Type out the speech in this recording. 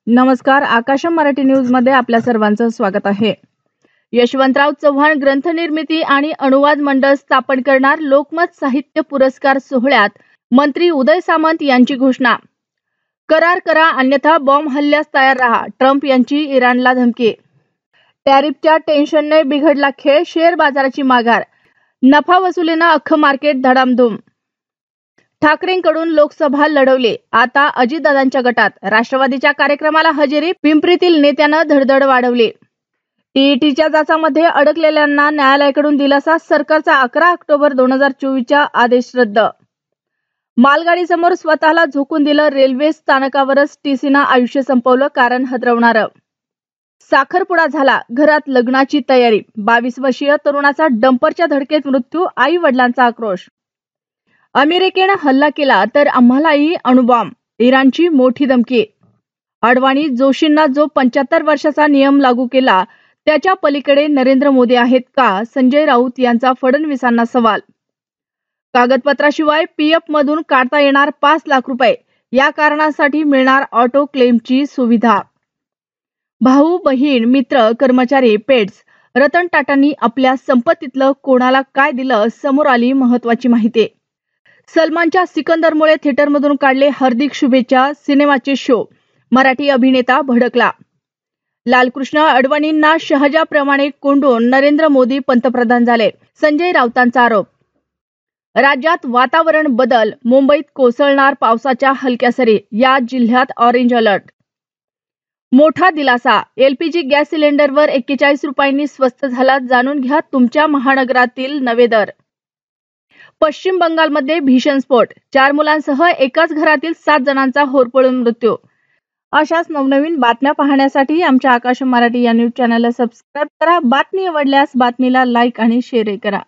नमस्कार, आकाश मराठी न्यूज मध्ये आपल्या सर्वांचं स्वागत आहे। यशवंतराव चव्हाण ग्रंथनिर्मिती आणि अनुवाद मंडळ स्थापन करणार। लोकमत साहित्य पुरस्कार सोहळ्यात मंत्री उदय सामंत यांची घोषणा। करार करा अन्यथा बॉम्ब हल्ल्यास तयार रहा, ट्रम्प यांची इराणला धमकी। टॅरिफच्या टेन्शनने बिघडला खेळ, शेअर बाजाराची माघार, नफा वसुलीनं अख्खं मार्केट धडामधूम। ठाकरेंकडून लोकसभा लढवली, आता अजितदादांच्या गटात। राष्ट्रवादीच्या कार्यक्रमाला हजेरी, पिंपरीतील नेत्यानं धडधड वाढवली। टीईटीच्या जाचामध्ये अडकलेल्यांना न्यायालयाकडून दिलासा, सरकारचा 11 ऑक्टोबर 2024चा आदेश रद्द। मालगाडीसमोर स्वतःला झोकून दिलं, रेल्वे स्थानकावरच टीसीनं आयुष्य संपवलं, कारण हदरवणारं। साखरपुडा झाला, घरात लग्नाची तयारी, 22 वर्षीय तरुणाचा डंपरच्या धडकेत मृत्यू, आई वडिलांचा आक्रोश। अमेरिकेनं हल्ला केला तर आम्हालाही अणुबॉम्ब, इराणची मोठी धमकी। अडवाणी जोशींना जो 75 वर्षाचा नियम लागू केला त्याच्या पलीकडे नरेंद्र मोदी आहेत का, संजय राऊत यांचा फडणवीसांना सवाल। कागदपत्राशिवाय पीएफ मधून काढता येणार 5 लाख रुपये, या कारणासाठी मिळणार ऑटो क्लेमची सुविधा। भाऊ बहीण मित्र कर्मचारी पेट्स, रतन टाटांनी आपल्या संपत्तीतलं कोणाला काय दिलं, समोर आली महत्वाची माहिती। सलमानच्या सिकंदरमुळे थिएटरमधून काढले हार्दिक शुभेच्छा, सिनेमाचे शो, मराठी अभिनेता भडकला। लालकृष्ण अडवाणींना शहाजाप्रमाणे कोंडून नरेंद्र मोदी पंतप्रधान झाले, संजय राऊतांचा आरोप। राज्यात वातावरण बदल, मुंबईत कोसळणार पावसाच्या हलक्या सरी, या जिल्ह्यात ऑरेंज अलर्ट। मोठा दिलासा, एलपीजी गॅस सिलेंडरवर 41 रुपयांनी स्वस्त झाला, जाणून घ्या तुमच्या महानगरातील नवे दर। पश्चिम बंगालमध्ये भीषण स्फोट, 4 मुलांसह एकाच घरातील 7 जणांचा होरपळून मृत्यू। अशाच नवनवीन बातम्या पाहण्यासाठी आमच्या आकाश मराठी या न्यूज चॅनलला सबस्क्राईब करा। बातमी आवडल्यास बातमीला लाईक आणि शेअर करा।